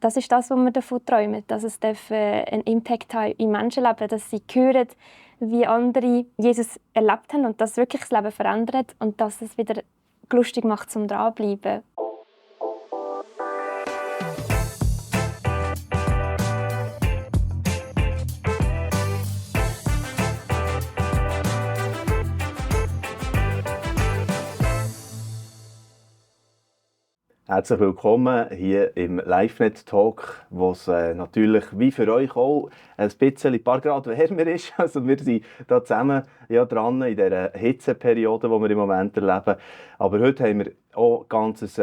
das ist das, was wir davon träumen, dass es einen Impact haben im Menschenleben, dass sie hören, wie andere Jesus erlebt haben und das wirklich das Leben verändert und dass es wieder lustig macht, zum dranbleiben. Herzlich willkommen hier im LiveNet-Talk, wo es natürlich wie für euch auch ein paar Grad wärmer ist. Also wir sind da zusammen dran in dieser Hitzeperiode, die wir im Moment erleben. Aber heute haben wir auch ein ganz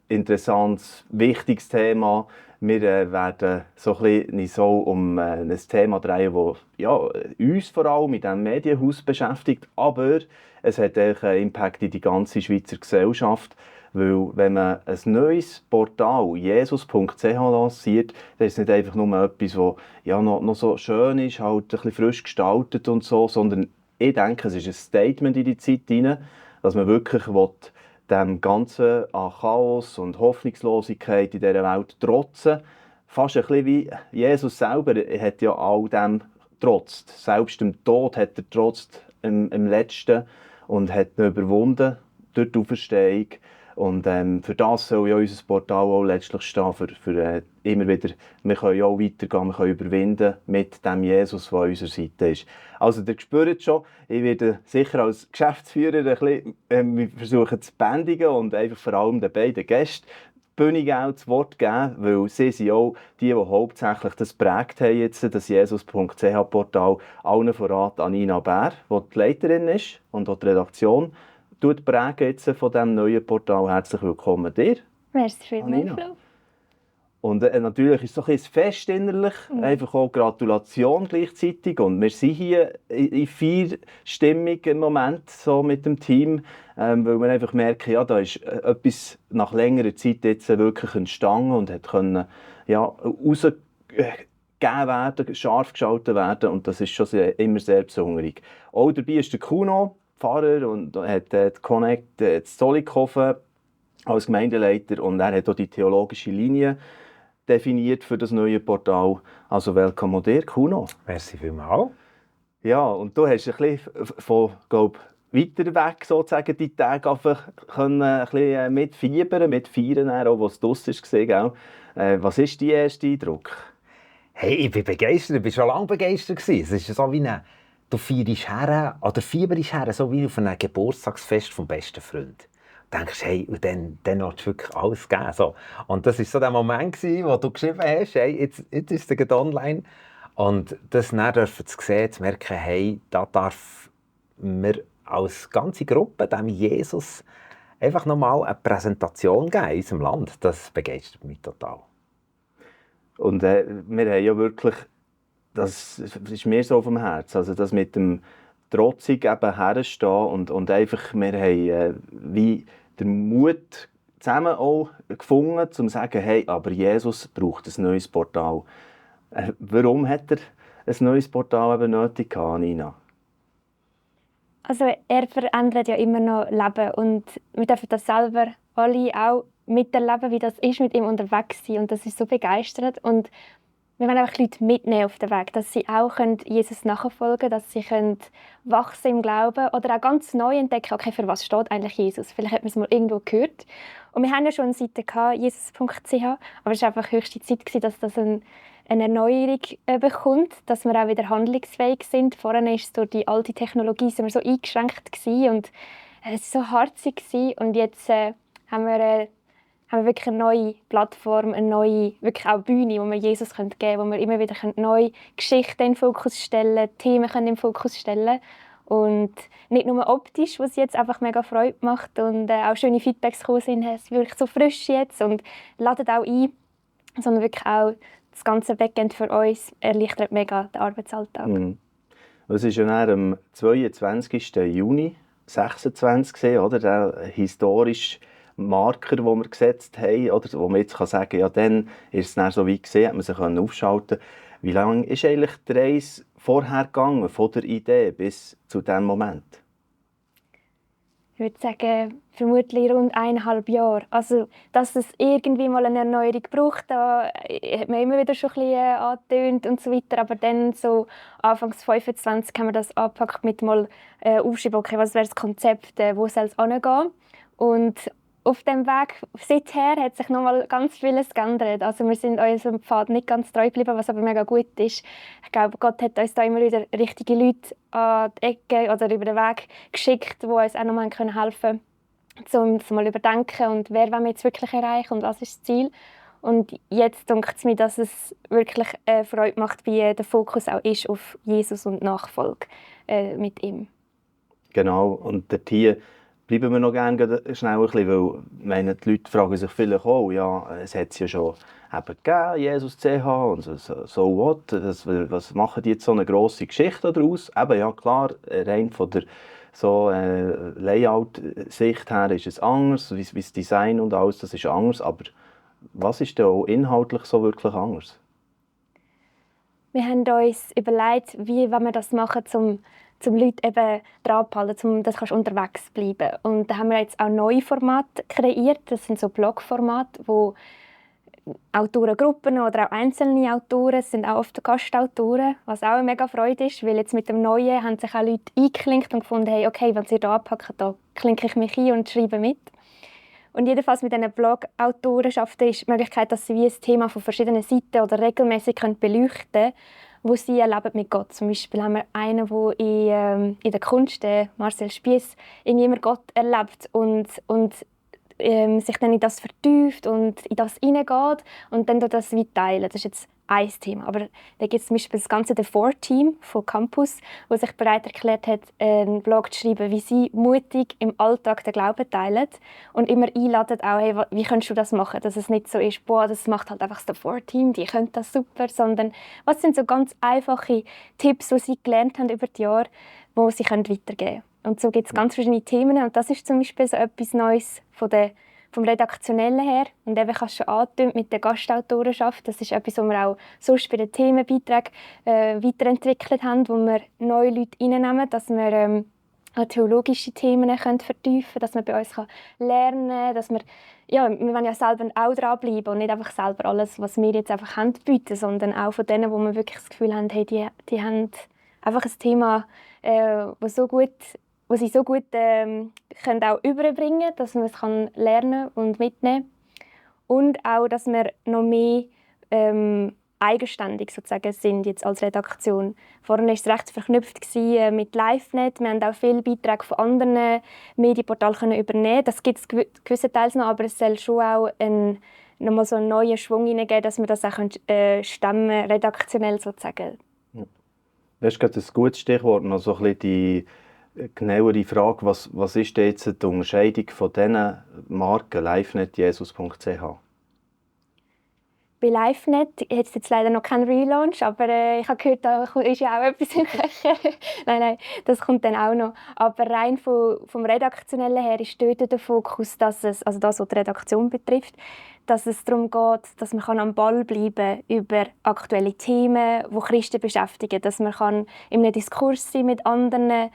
interessantes, wichtiges Thema. Wir werden so ein bisschen um ein Thema drehen, das uns vor allem mit diesem Medienhaus beschäftigt, aber es hat auch einen Impact in die ganze Schweizer Gesellschaft. Weil wenn man ein neues Portal, jesus.ch, lanciert, dann ist es nicht einfach nur etwas, das noch so schön ist, halt ein bisschen frisch gestaltet und so, sondern ich denke, es ist ein Statement in die Zeit hinein, dass man wirklich dem Ganzen an Chaos und Hoffnungslosigkeit in dieser Welt trotzen. Fast ein bisschen wie Jesus selber hat ja all dem getrotzt. Selbst dem Tod hat er getrotzt im Letzten und hat ihn überwunden durch die Auferstehung. Und für das soll ja unser Portal auch letztlich stehen, für immer wieder, wir können auch weitergehen, wir können überwinden mit dem Jesus, der an unserer Seite ist. Also ihr spürt schon, ich werde sicher als Geschäftsführer ein bisschen versuchen zu bändigen und einfach vor allem den beiden Gästen die Bühne auch das Wort geben, weil sie sind auch die hauptsächlich das geprägt haben, jetzt, das jesus.ch-Portal, allen voran Anina Bär, die die Leiterin ist und auch die Redaktion prägen jetzt von diesem neuen Portal. Herzlich willkommen dir. Merci vielmals, Flo. Und natürlich ist es so ein Fest innerlich, einfach auch Gratulation gleichzeitig. Und wir sind hier in Feierstimmung im Moment so mit dem Team, weil wir einfach merken, ja, da ist etwas nach längerer Zeit jetzt wirklich entstanden und hat können, rausgegeben werden, scharf geschaltet werden. Und das ist schon immer sehr besonders. Auch dabei ist der Kuno, Pfarrer, und hat Connect in Zollikofen als Gemeindeleiter und er hat auch die theologische Linie definiert für das neue Portal. Also willkommen auch dir, Kuno. Merci vielmals. Ja, und du hast ein bisschen von, weiter weg sozusagen die Tage einfach ein bisschen mitfeiern, auch was draussen war. Was ist dein erster Eindruck? Hey, ich bin begeistert, ich war schon lange begeistert. Es ist so wie du feierst her, oder fieberst her, so wie auf einem Geburtstagsfest vom besten Freund. Du denkst, hey, und dann willst du wirklich alles geben. So. Und das war so der Moment, wo du geschrieben hast, hey, jetzt ist es online. Und das dann zu sehen, zu merken, hey, da darf mir als ganze Gruppe dem Jesus einfach nochmal eine Präsentation geben in unserem Land. Das begeistert mich total. Und wir haben ja wirklich, das ist mir so auf dem Herzen, also das mit dem trotzig eben herstehen und einfach, wir haben wie den Mut zusammen auch gefunden, um zu sagen, hey, aber Jesus braucht ein neues Portal. Warum hat er ein neues Portal eben nötig, Nina? Also er verändert ja immer noch Leben und wir dürfen das selber alle auch miterleben, wie das ist, mit ihm unterwegs sein und das ist so begeisternd und wir wollen einfach Leute mitnehmen auf den Weg, dass sie auch Jesus nachfolgen können, dass sie wachsen im Glauben oder auch ganz neu entdecken, okay, für was steht eigentlich Jesus? Vielleicht hat man es mal irgendwo gehört. Und wir haben ja schon eine Seite gehabt, jesus.ch, aber es war einfach höchste Zeit, dass das eine Erneuerung bekommt, dass wir auch wieder handlungsfähig sind. Vorher war es durch die alte Technologie sind wir so eingeschränkt und es war so harzig und jetzt haben wir wirklich eine neue Plattform, eine neue wirklich auch Bühne, wo wir Jesus geben können, wo wir immer wieder neue Geschichten in den Fokus stellen, Themen in den Fokus stellen und nicht nur optisch, was jetzt einfach mega Freude macht und auch schöne Feedbacks gekommen sind, es ist wirklich so frisch jetzt und ladet auch ein, sondern wirklich auch das ganze Backend für uns erleichtert mega den Arbeitsalltag. Es ist ja am 22. Juni 2026, oder? Der historische Marker, den wir gesetzt haben, oder wo man jetzt sagen kann, ja, dann ist es dann so weit gesehen, hat man sich aufschalten können. Wie lange ist eigentlich die Reise vorher gegangen, von der Idee bis zu diesem Moment? würde sagen, vermutlich rund 1,5 Jahre. Also, dass es irgendwie mal eine Erneuerung braucht, da hat man immer wieder schon ein bisschen angetönt und so weiter. Aber dann, so Anfangs 25, haben wir das angepackt mit mal aufschreiben, okay, was wäre das Konzept, wo soll es hingehen. Und auf dem Weg seither hat sich noch mal ganz vieles geändert. Also wir sind unserem Pfad nicht ganz treu geblieben, was aber mega gut ist. Ich glaube, Gott hat uns da immer wieder richtige Leute an die Ecke oder über den Weg geschickt, die uns auch noch mal helfen können, um es mal überdenken und wer wollen wir jetzt wirklich erreichen und was ist das Ziel. Und jetzt denkt es mir, dass es wirklich Freude macht, wie der Fokus auch ist auf Jesus und Nachfolge mit ihm. Genau, und dort hier bleiben wir noch gerne schnell ein bisschen, weil meine, die Leute fragen sich vielleicht auch, ja, es hat es ja schon eben gegeben, Jesus CH, und so what, was machen die jetzt so eine grosse Geschichte daraus? Eben, ja klar, rein von der so, Layout-Sicht her ist es anders, wie das Design und alles, das ist anders, aber was ist denn auch inhaltlich so wirklich anders? Wir haben uns überlegt, wie wir das machen, um Leute eben dran zu halten, dass du unterwegs bleiben kannst. Und da haben wir jetzt auch neue Formate kreiert. Das sind so Blogformate, wo Autorengruppen oder auch einzelne Autoren sind auch oft Gastautoren, was auch eine mega Freude ist, weil jetzt mit dem Neuen haben sich auch Leute eingeklinkt und gefunden, hey, okay, wenn sie hier anpacken, da klinke ich mich ein und schreibe mit. Und jedenfalls mit diesen Blog-Autorenschaften ist die Möglichkeit, dass sie wie ein Thema von verschiedenen Seiten oder regelmäßig beleuchten können, wo sie erleben mit Gott. Zum Beispiel haben wir einen, der in der Kunst, Marcel Spiess, irgendwie immer Gott erlebt und sich dann in das vertieft und in das hineingeht und dann das wie teilen. Das ist jetzt ein Thema. Aber da gibt es zum Beispiel das ganze The Four-Team von Campus, das sich bereit erklärt hat, einen Blog zu schreiben, wie sie mutig im Alltag den Glauben teilen und immer einladen, auch, hey, wie kannst du das machen, dass es nicht so ist, boah, das macht halt einfach das The Four-Team, die können das super, sondern was sind so ganz einfache Tipps, die sie gelernt haben über die Jahre, die sie weitergeben können. Und so gibt es ganz verschiedene Themen und das ist zum Beispiel so etwas Neues vom Redaktionellen her. Und eben kannst du schon angetönt mit der Gastautorenschaft. Das ist etwas, was wir auch sonst bei den Themenbeiträgen weiterentwickelt haben, wo wir neue Leute reinnehmen, dass wir auch theologische Themen vertiefen können, dass man bei uns lernen kann, dass wir wollen ja selber auch dranbleiben und nicht einfach selber alles, was wir jetzt einfach haben, bieten, sondern auch von denen, wo wir wirklich das Gefühl haben, hey, die haben einfach ein Thema, was sie so gut können auch überbringen können, dass man es lernen und mitnehmen kann. Und auch, dass wir noch mehr eigenständig sozusagen sind jetzt als Redaktion. Vorhin war es recht verknüpft mit LiveNet. Wir haben auch viele Beiträge von anderen Medienportalen übernehmen. Das gibt es gewissenteils noch, aber es soll schon auch noch mal so einen neuen Schwung hineingeben, dass wir das auch stemmen, redaktionell sozusagen. Ja. Das ist gerade ein gutes Stichwort, noch so ein bisschen die genauere Frage, was ist denn jetzt die Unterscheidung von diesen Marken LiveNet, Jesus.ch? Bei LiveNet hat es jetzt leider noch keinen Relaunch, aber ich habe gehört, da ist ja auch etwas im Köcher. Nein, das kommt dann auch noch. Aber rein vom Redaktionellen her ist dort der Fokus, dass es, also das, was die Redaktion betrifft, dass es darum geht, dass man am Ball bleiben kann über aktuelle Themen, die Christen beschäftigen. Dass man in einem Diskurs sein mit anderen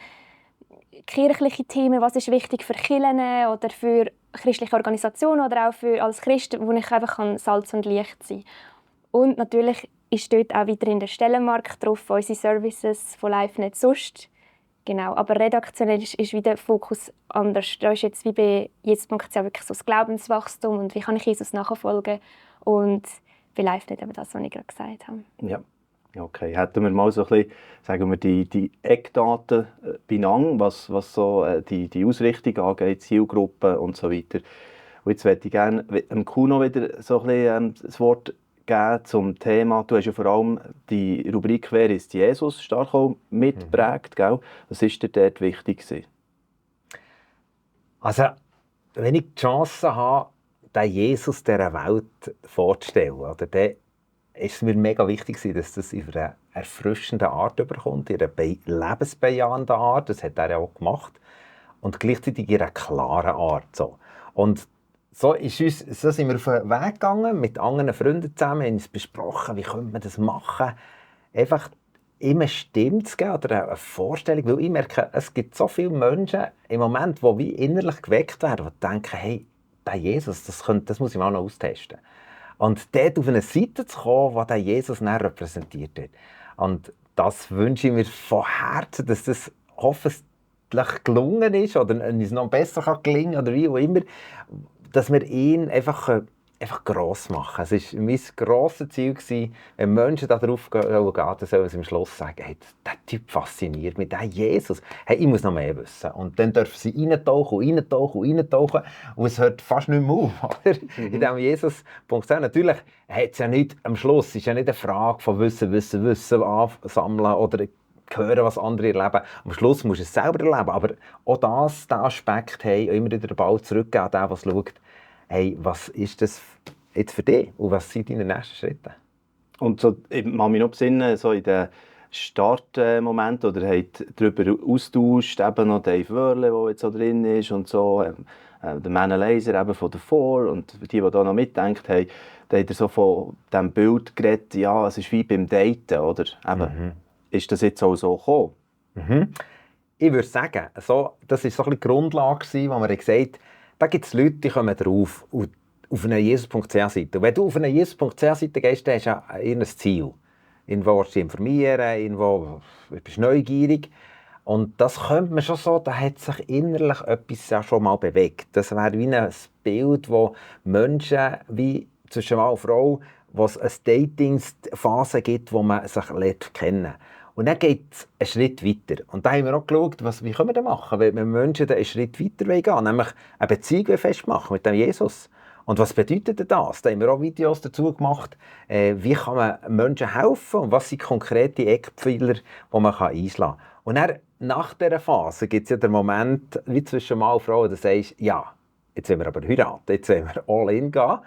kirchliche Themen, was ist wichtig für Kirchen oder für christliche Organisationen oder auch als Christ, wo ich einfach Salz und Licht sein kann. Und natürlich ist dort auch weiterhin der Stellenmarkt drauf, unsere Services von LiveNet sonst. Genau, aber redaktionell ist wieder der Fokus anders. Da ist jetzt wie bei jetzt.ch wirklich so das Glaubenswachstum und wie kann ich Jesus nachfolgen und bei LiveNet eben das, was ich gerade gesagt habe. Ja. Okay, hätten wir mal so ein bisschen, sagen wir, die Eckdaten beieinander, was so die Ausrichtung angeht, Zielgruppen und so weiter. Und jetzt möchte ich gerne dem Kuno wieder so ein bisschen das Wort geben zum Thema. Du hast ja vor allem die Rubrik «Wer ist Jesus?» stark auch mitgeprägt, gell? Was war dir dort wichtig gewesen? Also, wenn ich die Chance habe, den Jesus dieser Welt vorzustellen, oder, dann ist es mir mega wichtig, dass das in einer erfrischenden Art überkommt, in einer lebensbejahenden Art. Das hat er ja auch gemacht. Und gleichzeitig in einer klaren Art. So. Und so sind wir auf den Weg gegangen, mit anderen Freunden zusammen, haben uns besprochen, wie könnte man das machen. Einfach immer Stimme zu geben oder eine Vorstellung, weil ich merke, es gibt so viele Menschen im Moment, die wie innerlich geweckt werden, die denken, hey, der Jesus, das muss ich mal noch austesten. Und dort auf eine Seite zu kommen, die der Jesus dann repräsentiert wird. Und das wünsche ich mir von Herzen, dass das hoffentlich gelungen ist oder uns noch besser gelingen kann oder wie auch immer, dass wir ihn einfach gross machen. Es war mein grosses Ziel, wenn Menschen darauf gehen, dann sollen sie am Schluss sagen, hey, der Typ fasziniert mich, der Jesus. Hey, ich muss noch mehr wissen. Und dann dürfen sie reintauchen und es hört fast nicht mehr auf. Oder? In diesem Jesus.ch. Natürlich hat es ja nicht, am Schluss ist ja nicht eine Frage von Wissen ansammeln oder hören, was andere erleben. Am Schluss musst du es selber erleben. Aber auch den Aspekt, hey, immer wieder den Ball zurückgeben an den, der es schaut. Hey, was ist das jetzt für dich und was sind deine nächsten Schritte? Und so, ich kann mich noch besinnen, so in den Startmomenten, oder habt darüber austauscht, eben noch Dave Wörle, der jetzt so drin ist und so, der Männer Laser eben von davor und die da noch mitdenkt haben, da hat er so von diesem Bild geredet, ja, es ist wie beim Daten, oder? Eben, ist das jetzt auch so gekommen? Ich würde sagen, so, das war so ein bisschen die Grundlage, wo wir gesagt haben, da gibt es Leute, die kommen drauf auf eine Jesus.ch-Seite. Wenn du auf eine Jesus.ch-Seite gehst, dann hast du ja ein Ziel. Irgendwo willst du dich informieren, irgendwo bist du neugierig. Und das könnte man schon so, da hat sich innerlich etwas ja schon mal bewegt. Das wäre wie ein Bild, wo Menschen wie zwischen Mann und Frau, wo es eine Dating-Phase gibt, wo man sich kennen. Und dann geht es einen Schritt weiter. Und da haben wir auch geschaut, wie können wir das machen, wenn Menschen einen Schritt weiter gehen wollen, nämlich eine Beziehung festmachen mit dem Jesus. Und was bedeutet denn das? Da haben wir auch Videos dazu gemacht, wie kann man Menschen helfen und was sind konkrete Eckpfeiler, die man einschlagen kann. Und dann, nach dieser Phase gibt es ja den Moment, wie zwischen Mann und Frau, wo du sagst, ja, jetzt wollen wir aber heiraten, jetzt wollen wir all in gehen.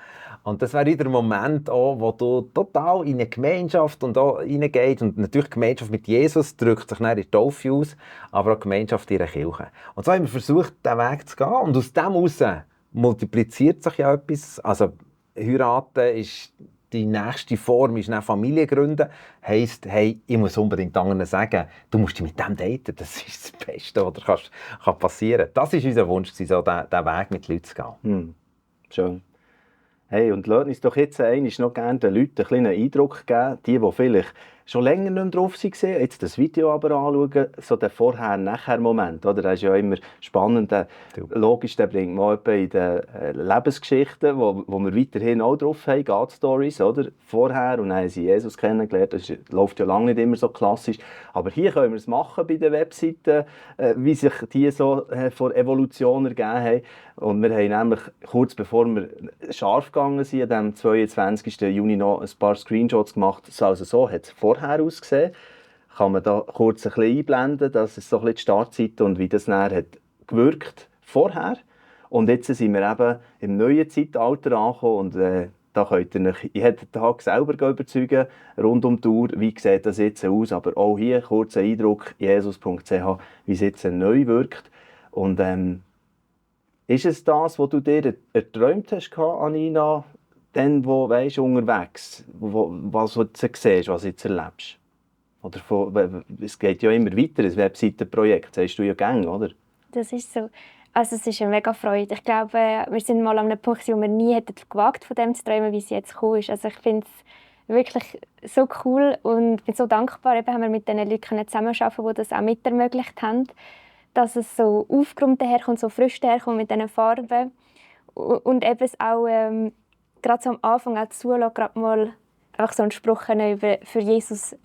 Und das wäre wieder ein Moment, auch, wo du total in eine Gemeinschaft hineingehst. Und natürlich die Gemeinschaft mit Jesus drückt sich dann in die Taufe aus, aber auch die Gemeinschaft in der Kirche. Und so haben wir versucht, diesen Weg zu gehen. Und aus dem heraus multipliziert sich ja etwas. Also heiraten ist die nächste Form, ist dann Familie gründen. Heisst, hey, ich muss unbedingt anderen sagen, du musst dich mit dem daten. Das ist das Beste, was kann passieren kann. Das war unser Wunsch, so diesen Weg mit Leuten zu gehen. Schön. Hey, und lasst uns doch jetzt noch gerne den Leuten einen kleinen Eindruck geben, die vielleicht schon länger nicht mehr drauf waren, jetzt das Video aber anschauen, so der Vorher-Nachher-Moment, oder? Das ist ja immer spannend. Logisch, der bringt man etwa in den Lebensgeschichten, wo wir weiterhin auch drauf haben, God-Stories, oder? Vorher, und dann haben sie Jesus kennengelernt, das läuft ja lange nicht immer so klassisch, aber hier können wir es machen bei den Webseiten, wie sich die so von Evolution ergeben haben. Und wir haben nämlich, kurz bevor wir scharf gegangen sind, am 22. Juni noch ein paar Screenshots gemacht. Also so hat es vorher ausgesehen. Kann man da kurz ein bisschen einblenden, das ist so ein bisschen die Startzeit und wie das nachher hat gewirkt vorher. Und jetzt sind wir eben im neuen Zeitalter angekommen und da könnt ihr euch jeden Tag selber überzeugen, rund um die Uhr, wie sieht das jetzt aus. Aber auch hier kurz ein Eindruck, jesus.ch, wie es jetzt neu wirkt. Und ist es das, was du dir erträumt hast, Anina, dann, wo weisst, unterwegs, was du jetzt siehst, was du jetzt erlebst? Oder es geht ja immer weiter, ein Webseitenprojekt, sagst du ja gerne, oder? Das ist so. Also es ist eine mega Freude. Ich glaube, wir sind mal an einem Punkt, wo wir nie hätten gewagt, von dem zu träumen, wie es jetzt gekommen ist. Also ich finde es wirklich so cool und bin so dankbar, eben haben wir mit den Leuten zusammenarbeiten, die das auch mit ermöglicht haben, dass es so aufgeräumt daherkommt, so frisch daherkommt mit diesen Farben und eben es auch gerade so am Anfang auch zulassen, gerade mal einfach so einen Spruch für Jesus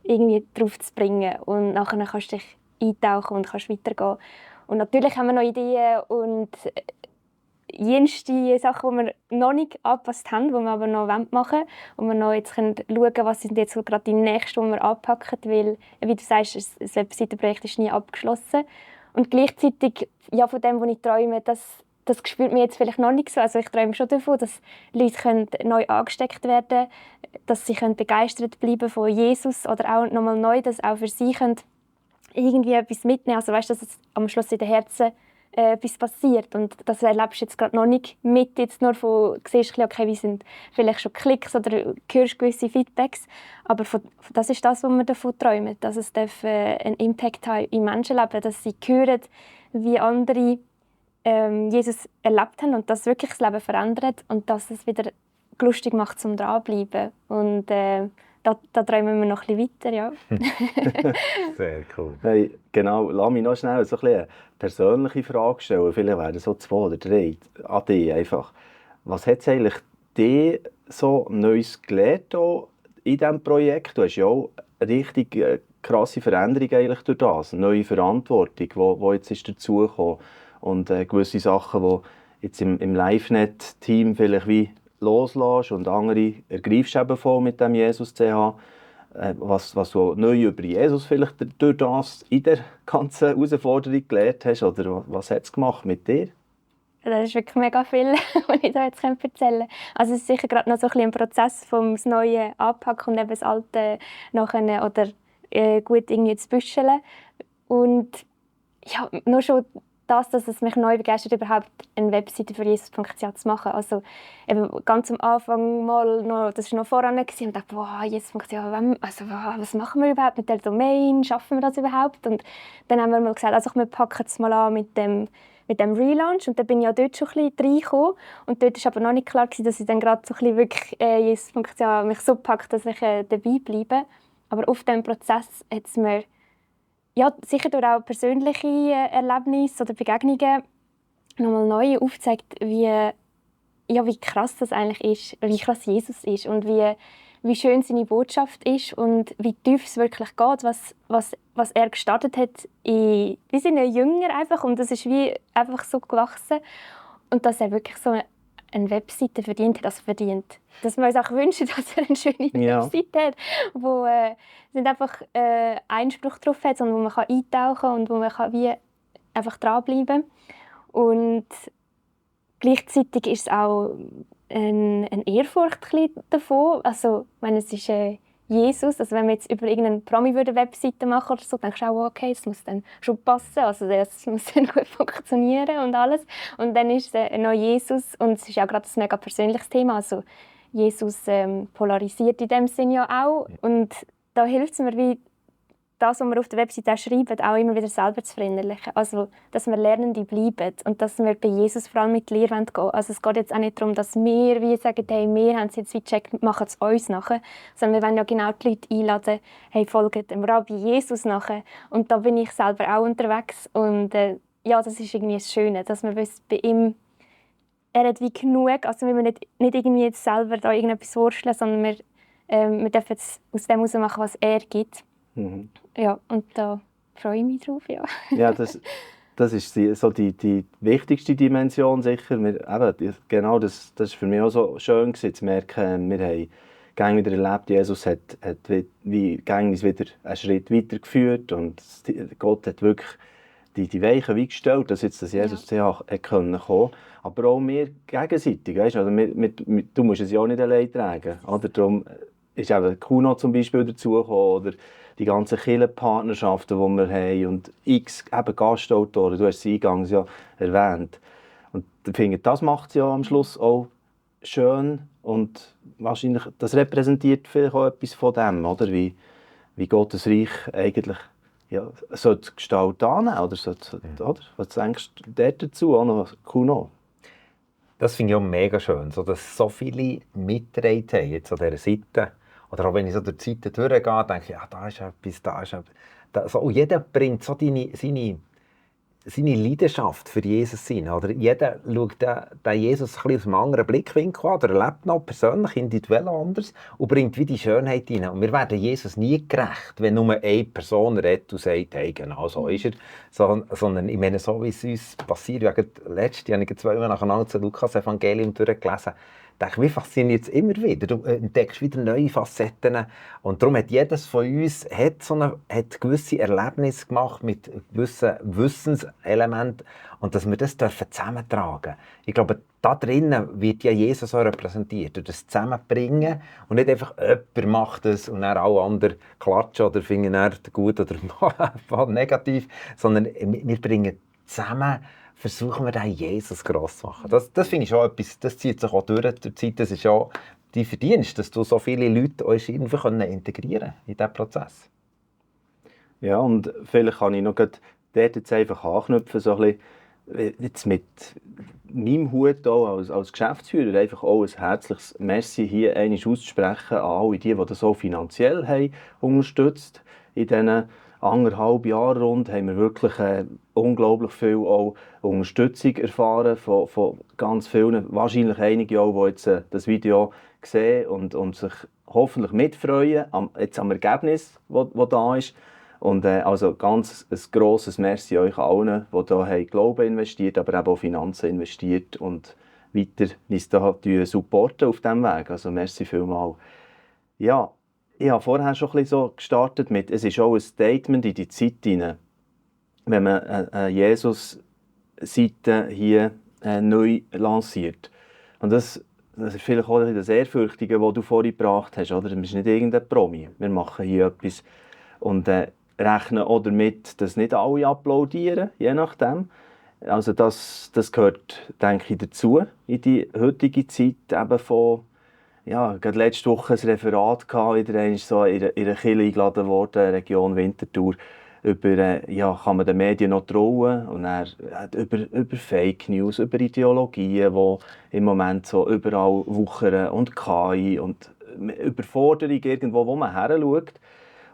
irgendwie drauf zu bringen und nachher kannst du dich eintauchen und kannst weitergehen. Und natürlich haben wir noch Ideen und jenste Sachen, die wir noch nicht angepasst haben, die wir aber noch machen wollen. Und wir noch jetzt schauen können, was sind jetzt gerade die nächsten, die wir anpacken. Weil, wie du sagst, das Webseitenprojekt ist nie abgeschlossen. Und gleichzeitig, ja, von dem, was ich träume, das spürt mich jetzt vielleicht noch nicht so. Also ich träume schon davon, dass Leute neu angesteckt werden können, dass sie begeistert bleiben von Jesus oder auch nochmal neu, dass auch für sie irgendwie etwas mitnehmen. Also weißt, dass es am Schluss in den Herzen etwas passiert. Und das erlebst du jetzt gerade noch nicht mit, jetzt nur von, siehst du, okay, wie sind vielleicht schon Klicks oder hörst gewisse Feedbacks, aber das ist das, was wir davon träumen, dass es einen Impact haben im Menschenleben, dass sie hören, wie andere Jesus erlebt haben und das wirklich das Leben verändert und dass es wieder lustig macht, zum dranbleiben. Und da träumen wir noch ein bisschen weiter, ja. Sehr cool. Hey, genau, lass mich noch schnell so eine persönliche Frage stellen. Vielleicht wären so 2 oder 3 an dich einfach. Was hat es eigentlich dir so Neues gelernt in diesem Projekt? Du hast ja auch eine richtig krasse Veränderung eigentlich durch das, eine neue Verantwortung, die jetzt ist dazugekommen und gewisse Sachen, die jetzt im LiveNet-Team vielleicht wie loslässt und andere ergreifst eben voll mit dem Jesus-CH. Was du neu über Jesus vielleicht durch das in der ganzen Herausforderung gelernt hast, oder was hat es gemacht mit dir? Das ist wirklich mega viel, was ich da jetzt erzählen könnte. Also es ist sicher gerade noch so ein bisschen ein Prozess vom Neuen anpacken und eben das Alte nachher oder gut irgendwie zu büscheln. Und ja, nur schon das, dass es mich neu begeistert, überhaupt eine Webseite für Jesus.ch zu machen. Also eben ganz am Anfang mal noch, das war noch voran und dachte, wow, Jesus.ch, was machen wir überhaupt mit der Domain? Schaffen wir das überhaupt? Und dann haben wir mal gesagt, also wir packen es mal an mit dem Relaunch. Und dann bin ich ja dort schon ein bisschen reingekommen. Und dort war aber noch nicht klar, dass ich dann gerade so ein bisschen wirklich Jesus.ch mich so packt, dass ich dabei bleibe. Aber auf diesem Prozess hat es mir ja, sicher durch auch persönliche Erlebnisse oder Begegnungen nochmal neu aufgezeigt, wie krass das eigentlich ist, wie krass Jesus ist und wie schön seine Botschaft ist und wie tief es wirklich geht, was er gestartet hat in seinen Jüngern einfach. Und das ist wie einfach so gewachsen. Und dass er wirklich so eine Webseite verdient hat, dass wir uns auch wünschen, dass er eine schöne Webseite hat, wo nicht einfach Einspruch drauf hat, sondern wo man eintauchen kann und wo man wie einfach dranbleiben kann. Und gleichzeitig ist es auch eine Ehrfurcht davon. Also, wenn es ist Jesus, also wenn wir jetzt über irgendeine Promi-Webseite machen oder so, denkst du auch, okay, das muss dann schon passen, also das muss dann gut funktionieren und alles. Und dann ist es noch Jesus und es ist auch gerade ein mega persönliches Thema, also Jesus polarisiert in dem Sinne ja auch und da hilft es mir, wie das, was wir auf der Webseite auch schreiben, auch immer wieder selber zu verinnerlichen. Also, dass wir Lernende bleiben und dass wir bei Jesus vor allem mit Lehre gehen wollen. Also, es geht jetzt auch nicht darum, dass wir wie sagen, hey, wir haben es jetzt wie gecheckt, machen es uns nachher. Sondern wir wollen ja genau die Leute einladen, hey, folgt dem Rabbi Jesus nachher. Und da bin ich selber auch unterwegs. Und ja, das ist irgendwie das Schöne, dass man bei ihm, er hat wie genug, also wir müssen nicht irgendwie jetzt selber da irgendetwas vorstellen, sondern wir dürfen jetzt aus dem heraus machen, was er gibt. Mhm. Ja, und da freue ich mich drauf, ja. Ja, das ist so die wichtigste Dimension sicher. Genau, das war für mich auch so schön gewesen, zu merken, wir haben gängig wieder erlebt, Jesus hat wie gängig wieder einen Schritt weitergeführt und Gott hat wirklich die Weichen wie gestellt, dass jetzt das Jesus kommen konnte. Aber auch wir gegenseitig, weißt? Also du musst es ja auch nicht allein tragen. Oder? Darum ist eben Kuno zum Beispiel dazugekommen oder die ganzen Kirchenpartnerschaften, die wir haben und x eben Gastautoren, du hast sie eingangs ja erwähnt. Und ich finde, das macht es ja am Schluss auch schön und wahrscheinlich, das repräsentiert vielleicht auch etwas von dem, oder? Wie Gottes Reich eigentlich sollte Gestalt annehmen, oder? Oder? Was denkst du dazu, auch noch, Kuno? Das finde ich auch mega schön, so dass so viele mitgetragen haben jetzt an dieser Seite. Oder auch wenn ich so durch die Seite durchgehe, denke ich, ja, da ist etwas, da ist etwas. Und jeder bringt so seine Leidenschaft für Jesus rein. Oder jeder schaut den Jesus ein bisschen aus einem anderen Blickwinkel an, oder erlebt noch persönlich, individuell anders und bringt wie die Schönheit rein. Und wir werden Jesus nie gerecht, wenn nur eine Person redet und sagt, hey, genau so ist er. Sondern ich meine, so wie es uns passiert, letztes Jahr habe ich 2 Mal nacheinander das Lukas-Evangelium durchgelesen, denke, mich fasziniert es immer wieder. Du entdeckst wieder neue Facetten. Und darum hat jedes von uns hat gewisse Erlebnisse gemacht mit gewissen Wissenselementen. Und dass wir das zusammentragen dürfen. Ich glaube, da drinnen wird ja Jesus auch repräsentiert. Durch das Zusammenbringen. Und nicht einfach, jemand macht es und dann alle anderen klatschen oder finden gut oder negativ. Sondern wir bringen zusammen versuchen wir den Jesus gross zu machen. Das finde ich schon etwas, das zieht sich auch durch die Zeit. Das ist ja dein Verdienst, dass du so viele Leute uns irgendwie integrieren können in diesen Prozess. Ja, und vielleicht kann ich noch dort jetzt einfach anknüpfen, so ein bisschen, jetzt mit meinem Hut auch als Geschäftsführer, einfach auch ein herzliches Merci hier einmal auszusprechen an alle die das auch finanziell haben unterstützt. In diesen 1,5 Jahren rund haben wir wirklich unglaublich viel auch Unterstützung erfahren von ganz vielen, wahrscheinlich einige auch, die jetzt das Video sehen und sich hoffentlich mitfreuen am Ergebnis, das da ist. Und also ganz ein grosses Merci euch allen, die hier Glauben investiert, aber eben auch Finanzen investiert und weiter uns da supporten auf diesem Weg. Also merci vielmals. Ja, ich habe vorher schon ein bisschen so gestartet mit, es ist auch ein Statement in die Zeit hinein, wenn man eine Jesus-Seite hier neu lanciert. Und das ist vielleicht auch das Ehrfürchtige, das du vorhin gebracht hast. Oder? Wir sind nicht irgendein Promi. Wir machen hier etwas und rechnen auch damit, dass nicht alle applaudieren, je nachdem. Also das gehört, denke ich, dazu in die heutige Zeit. Eben von, ja, gerade letzte Woche ein Referat gehabt, wieder so in einer Kirche eingeladen worden, Region Winterthur, über, ja, kann man den Medien noch trauen? Und dann, über Fake News, über Ideologien, die im Moment so überall wuchern und KI und Überforderung irgendwo, wo man her schaut.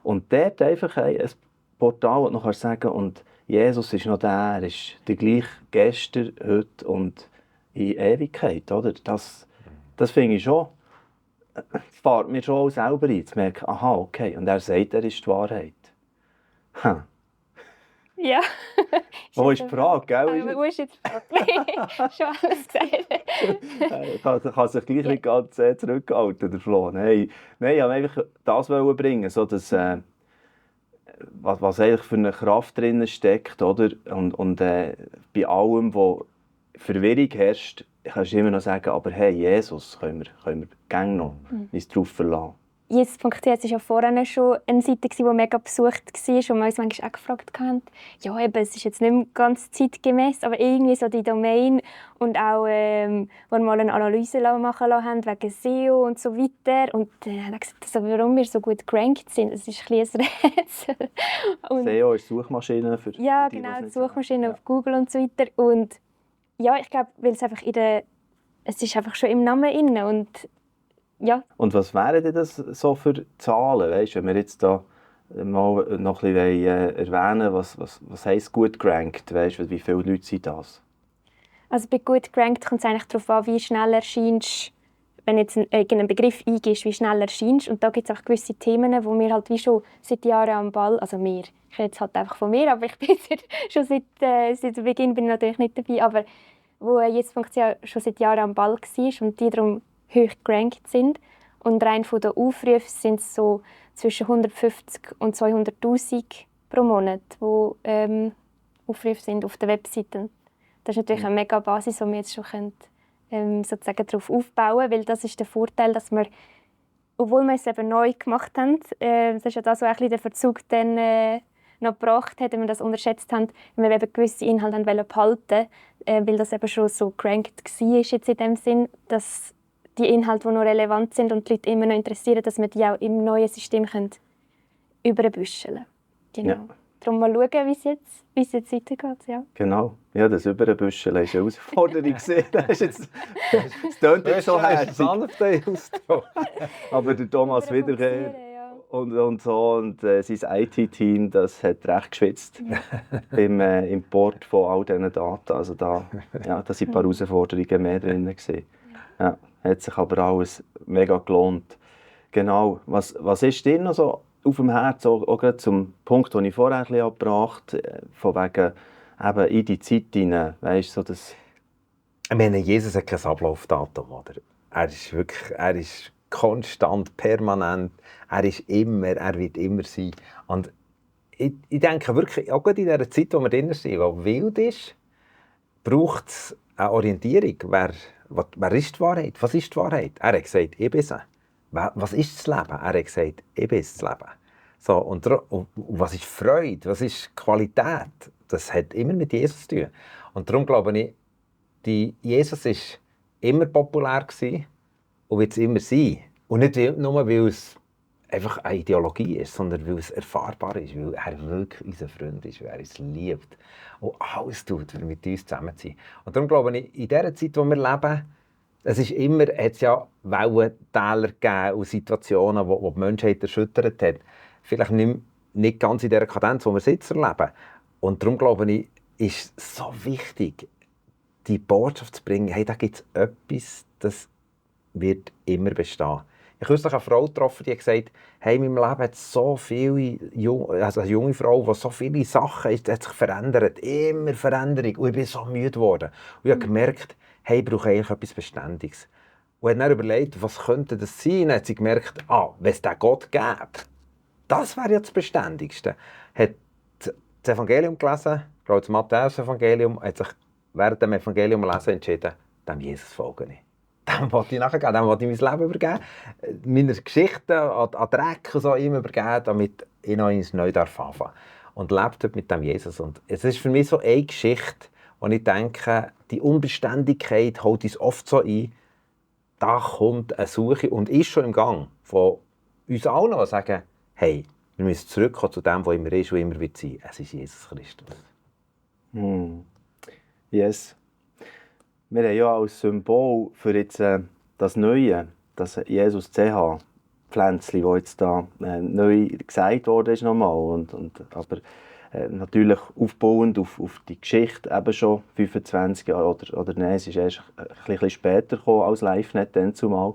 Und dort einfach ein Portal, das noch sagen kann, und Jesus ist noch der, er ist der gleiche gestern, heute und in Ewigkeit. Oder? Das finde ich schon, es fährt mir schon auch selber ein, zu merken, aha, okay, und er sagt, er ist die Wahrheit. Ja. Wo ist die Frage, gell? Wo ist jetzt die Frage? Schon alles gesagt. Er kann sich gleich nicht ganz zurückhalten, der Flo. Nein, ich wollte einfach das bringen, so dass, was eigentlich für eine Kraft drin steckt, oder? Und bei allem, wo Verwirrung herrscht, kannst du immer noch sagen, aber hey, Jesus können wir gerne noch uns darauf verlassen. Jesus.ch war ja vorher schon eine Seite, die mega besucht war und wir uns manchmal auch gefragt haben, ja, eben, es ist jetzt nicht mehr ganz zeitgemäß, aber irgendwie so die Domain und auch, wo wir mal eine Analyse machen lassen haben, wegen SEO und so weiter. Und dann hat er gesagt, also, warum wir so gut gerankt sind, das ist ein bisschen ein Rätsel. Und SEO ist Suchmaschine für ja, die, genau, die nicht Suchmaschine sagen. auf Google und so weiter. Und ja, ich glaube, weil es einfach es ist einfach schon im Namen inne und ja. Und was wären denn das so für Zahlen, weißt, wenn wir jetzt da mal noch ein bisschen erwähnen, was heisst gut gerankt, weißt, wie viele Leute sind das? Also bei gut gerankt kommt es eigentlich darauf an, wie schnell erscheinst, wenn du jetzt einen Begriff eingibst, wie schnell erscheinst. Und da gibt es auch gewisse Themen, wo wir halt wie schon seit Jahren am Ball, also ich rede jetzt halt einfach von mir, aber ich bin schon seit Beginn bin ich natürlich nicht dabei, aber wo jetzt.ch schon seit Jahren am Ball war und die darum hoch gerankt sind. Und rein von den Aufrufen sind es so zwischen 150 und 200'000 pro Monat, die Aufrufe sind auf den Webseiten. Das ist natürlich eine mega Basis, die wir jetzt schon sozusagen darauf aufbauen können, weil das ist der Vorteil, dass wir, obwohl wir es eben neu gemacht haben, das ist ja das, was ein bisschen den Verzug dann noch gebracht hat, wenn wir das unterschätzt haben, wenn wir eben gewisse Inhalte behalten wollten, weil das eben schon so gerankt war jetzt in dem Sinn, dass die Inhalte, die noch relevant sind und die Leute immer noch interessieren, dass wir die auch im neuen System überbüscheln können. Genau. Ja. Darum mal schauen, wie es jetzt weitergeht. Ja. Genau. Ja, das Überbüscheln war eine Herausforderung. Das tönt nicht so herzig. Aber der Thomas Wiederkehr und sein IT-Team, das hat recht geschwitzt im Import von all diesen Daten. Also da waren ein paar Herausforderungen mehr drin. Ja, hat sich aber alles mega gelohnt. Genau. Was ist dir noch so auf dem Herzen, auch gerade zum Punkt, den ich vorher ein bisschen gebracht habe, von wegen eben in die Zeit hinein, weißt, so das... Ich meine, Jesus hat kein Ablaufdatum, oder? Er ist konstant, permanent, er wird immer sein. Und ich denke wirklich, auch gerade in dieser Zeit, in der wir drin sind, die wild ist, braucht es eine Orientierung. Wer ist die Wahrheit? Was ist die Wahrheit? Er hat gesagt, ich bin es. Was ist das Leben? Er hat gesagt, ich bin das Leben. So, und was ist Freude? Was ist Qualität? das hat immer mit Jesus zu tun. Und darum glaube ich, Jesus war immer populär gewesen und wird es immer sein. Und nicht nur, weil es einfach eine Ideologie ist, sondern weil es erfahrbar ist, weil er wirklich unser Freund ist, weil er uns liebt und alles tut, weil mit uns zusammenziehen. Und darum glaube ich, in dieser Zeit, in der wir leben, es ist immer, hat es ja Wellentäler gegeben und Situationen, die die Menschheit erschüttert hat. Vielleicht nicht ganz in dieser Kadenz, wo wir jetzt erleben. Und darum glaube ich, ist es so wichtig, die Botschaft zu bringen, hey, da gibt es etwas, das wird immer bestehen. Ich habe kürzlich eine Frau getroffen, die hat gesagt, hey, in meinem Leben hat so viele, also eine junge Frau, die so viele Sachen hat sich verändert, immer Veränderung. Und ich bin so müde geworden. Und ich habe gemerkt, hey, ich brauche eigentlich etwas Beständiges. Und hat dann überlegt, was könnte das sein? Dann hat sie gemerkt, wenn es den Gott gäbe, das wäre ja das Beständigste. Hat das Evangelium gelesen, ich glaube das Matthäus-Evangelium, hat sich während dem Evangelium lesen entschieden, dem Jesus folge ich. Dem wollte ich nachgehen, dem wollte ich mein Leben übergeben, meine Geschichten an Dreck und so ihm übergeben, damit ich noch eins neu anfangen darf. Und lebt mit dem Jesus. Und es ist für mich so eine Geschichte, wo ich denke, die Unbeständigkeit holt uns oft so ein, da kommt eine Suche und ist schon im Gang von uns allen, die sagen, hey, wir müssen zurückkommen zu dem, was immer ist und immer wird sein. Es ist Jesus Christus. Yes. Wir haben ja als Symbol für jetzt, das Neue, das Jesus CH, Pflänzchen, das jetzt da neu gesagt worden ist nochmal. Aber natürlich aufbauend auf die Geschichte, eben schon 25 Jahre, oder nein, es ist erst ein bisschen später gekommen als LiveNet dann zumal.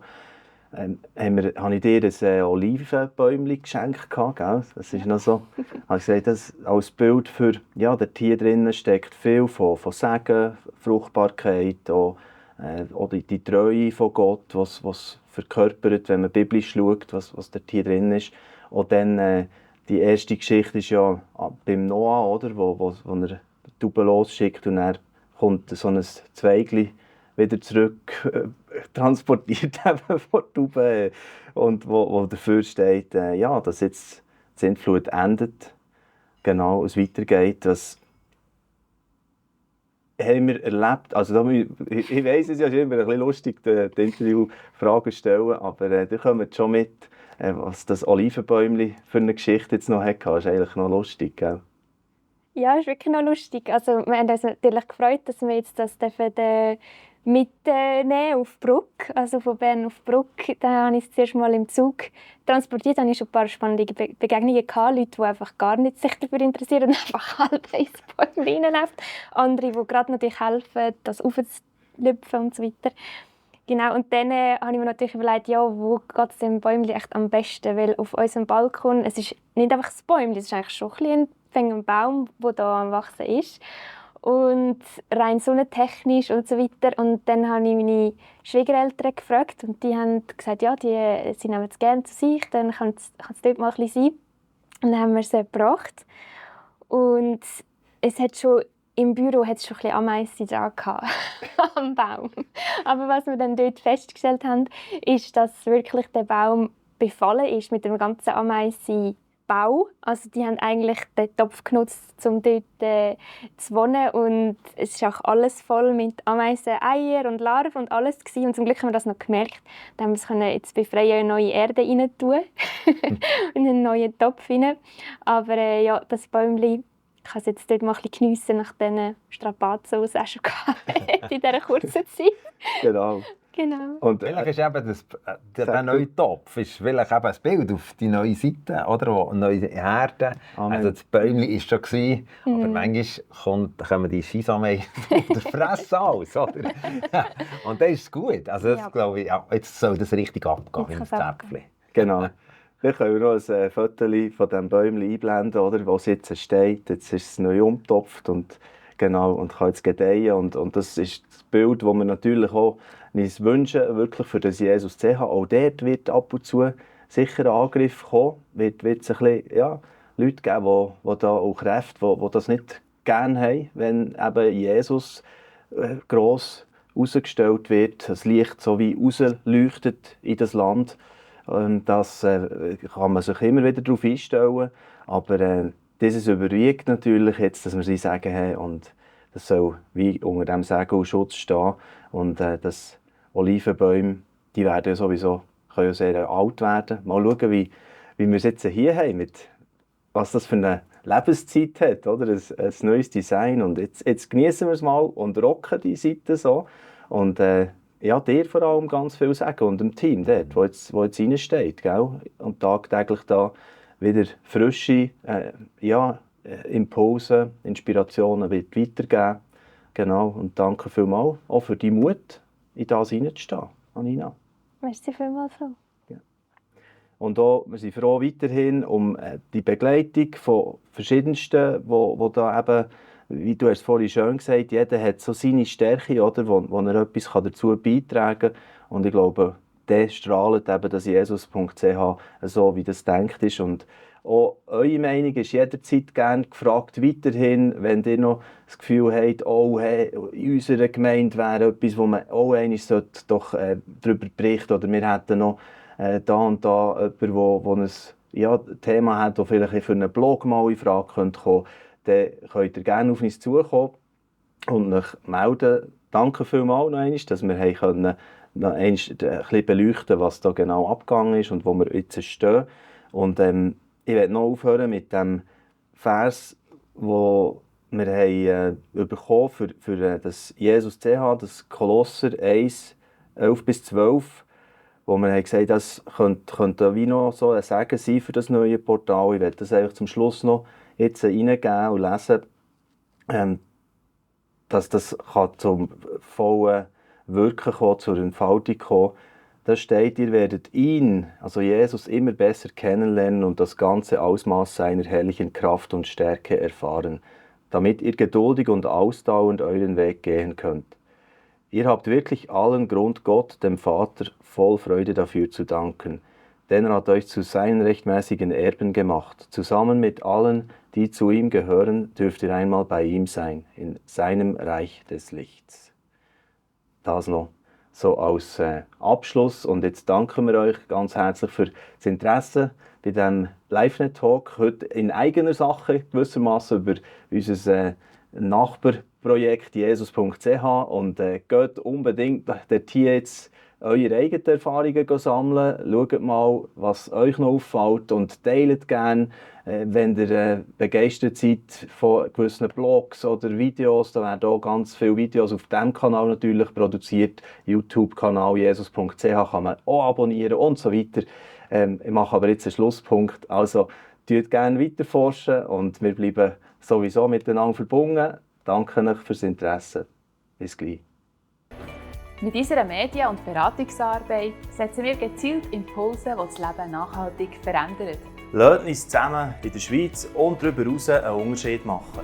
Habe ich dir ein Olivenbäumchen geschenkt gehabt, gell? Das ist noch so. Habe ich gesagt, das als Bild für, ja, dort hier drinnen steckt viel von Segen, Fruchtbarkeit, auch die Treue von Gott, was verkörpert, wenn man biblisch schaut, was dort hier drin ist. Und dann die erste Geschichte ist ja beim Noah, oder, wo er die Taube losschickt und dann kommt so ein Zweigli wieder zurück transportiert eben von der Taube und wo dafür steht, ja, dass jetzt die Sintflut endet, genau, es weitergeht. Das haben wir erlebt. Also ich weiss, es ist ja immer ein bisschen lustig, die Interviewfragen stellen, aber da kommt schon mit, was das Olivenbäumchen für eine Geschichte jetzt noch hatte. Das ist eigentlich noch lustig, gell? Ja, ist wirklich noch lustig. Also, wir haben uns natürlich gefreut, dass wir jetzt das mitnehmen auf Bruck, also von Bern auf Bruck. Da habe ich es zuerst mal im Zug transportiert. Da hatte ich schon ein paar spannende Begegnungen gehabt, Leute, die einfach gar nicht sich dafür interessieren und einfach halb ins Bäumchen reinlaufen. Andere, die gerade natürlich helfen, das aufzulüpfen und so weiter. Genau, und dann habe ich mir natürlich überlegt, ja, wo geht es dem Bäumchen echt am besten? Weil auf unserem Balkon, es ist nicht einfach ein Bäumchen, es ist eigentlich schon ein Baum, der hier am Wachsen ist. Und rein sonnentechnisch und so weiter. Und dann habe ich meine Schwiegereltern gefragt und die haben gesagt, ja, sie nehmen es gerne zu sich, dann kann es dort mal ein bisschen sein. Und dann haben wir es gebracht. Und es hat schon, im Büro hat es schon ein bisschen Ameisen dran gehabt, am Baum. Aber was wir dann dort festgestellt haben, ist, dass wirklich der Baum befallen ist mit dem ganzen Ameisenbau. Also die haben eigentlich den Topf genutzt, um dort zu wohnen. Und es ist auch alles voll mit Ameisen, Eier und Larven und alles gewesen. Und zum Glück haben wir das noch gemerkt. Dann haben wir es jetzt befreien, eine neue Erde rein tun in einen neuen Topf rein. Aber ja, das Bäumchen, ich kann es jetzt dort mal ein bisschen geniessen nach diesen Strapazen, die es auch schon gab in dieser kurzen Zeit. Genau. Genau. Und vielleicht ist eben der neue Topf ist vielleicht eben ein Bild auf die neue Seite, oder? Wo neue Herde. Amen. Also das Bäumchen war schon gewesen, aber manchmal kommen die Scheissameisen oder fressen alles, oder? Und das ist gut. Also das glaube ich, ja, jetzt soll das richtig abgehen wie ein Zäpfchen. Genau. Dann können wir noch ein Foto von diesem Bäumchen einblenden, oder, wo es jetzt steht. Jetzt ist es neu umgetopft und, genau, und kann jetzt gedeihen. Und das ist das Bild, das wir natürlich auch uns wünschen, wirklich für das Jesus CH. Auch dort wird ab und zu sicher ein Angriff kommen. Wird es ein bisschen, ja, Leute geben, die da auch Kräfte, die das nicht gerne haben, wenn eben Jesus gross herausgestellt wird, das Licht so wie rausleuchtet in das Land. Das kann man sich immer wieder darauf einstellen. Aber dieses überwiegt natürlich jetzt, dass wir sie sagen haben, und das soll wie unter dem Segen und Schutz stehen. Und dass Olivenbäume, die werden ja sowieso, können ja sehr alt werden. Mal schauen, wie wir es jetzt hier haben, mit was das für eine Lebenszeit hat, oder? Ein neues Design. Und jetzt genießen wir es mal und rocken die Seite so. Und ja, dir vor allem ganz viel sagen und dem Team dort, wo jetzt reinsteht, gell? Und tagtäglich da wieder frische Impulse, Inspirationen weitergeben. Genau, und danke vielmals auch für deinen Mut, in das hineinzustehen, Anina. Merci vielmals. Und auch, wir sind froh weiterhin um die Begleitung von verschiedensten, wo da eben, wie du es vorhin schön gesagt, jeder hat so seine Stärke, oder, wo er etwas dazu beitragen kann. Und ich glaube, der strahlt eben das Jesus.ch so, wie das denkt ist. Und auch eure Meinung ist jederzeit gerne gefragt, weiterhin, wenn ihr noch das Gefühl habt, oh, hey, in unserer Gemeinde wäre etwas, wo man auch einmal doch darüber berichten, oder wir hätten noch da und da jemand, der ein Thema hat, das vielleicht für einen Blog mal in Frage kommen könnte, dann könnt ihr gerne auf uns zukommen und euch melden. Danke vielmals noch einmal, dass wir können noch ein bisschen beleuchten, was da genau abgegangen ist und wo wir jetzt stehen. Und ich werde noch aufhören mit dem Vers, wo wir haben, bekommen für das Jesus.ch, das Kolosser 1, 11-12, wo wir haben gesagt, das könnte wie noch so ein Segen sein für das neue Portal. Ich werde das einfach zum Schluss noch jetzt reingeben und lesen, dass das zum vollen Wirken kommen, zur Entfaltung kommen. Da steht, ihr werdet ihn, also Jesus, immer besser kennenlernen und das ganze Ausmaß seiner herrlichen Kraft und Stärke erfahren, damit ihr geduldig und ausdauernd euren Weg gehen könnt. Ihr habt wirklich allen Grund, Gott, dem Vater, voll Freude dafür zu danken, denn er hat euch zu seinen rechtmäßigen Erben gemacht. Zusammen mit allen, die zu ihm gehören, dürft ihr einmal bei ihm sein, in seinem Reich des Lichts. Das noch so als Abschluss. Und jetzt danken wir euch ganz herzlich für das Interesse bei diesem LiveNet-Talk. Heute in eigener Sache, gewissermaßen über unser Nachbarprojekt Jesus.ch. Und geht unbedingt dort hier jetzt eure eigenen Erfahrungen sammeln. Schaut mal, was euch noch auffällt und teilt gerne, wenn ihr begeistert seid von gewissen Blogs oder Videos. Da werden auch ganz viele Videos auf diesem Kanal natürlich produziert. YouTube-Kanal Jesus.ch kann man auch abonnieren und so weiter. Ich mache aber jetzt einen Schlusspunkt. Also, tut gerne weiter forschen und wir bleiben sowieso miteinander verbunden. Danke euch fürs Interesse. Bis gleich. Mit unserer Medien- und Beratungsarbeit setzen wir gezielt Impulse, die das Leben nachhaltig verändern. Lasst uns zusammen in der Schweiz und darüber hinaus einen Unterschied machen.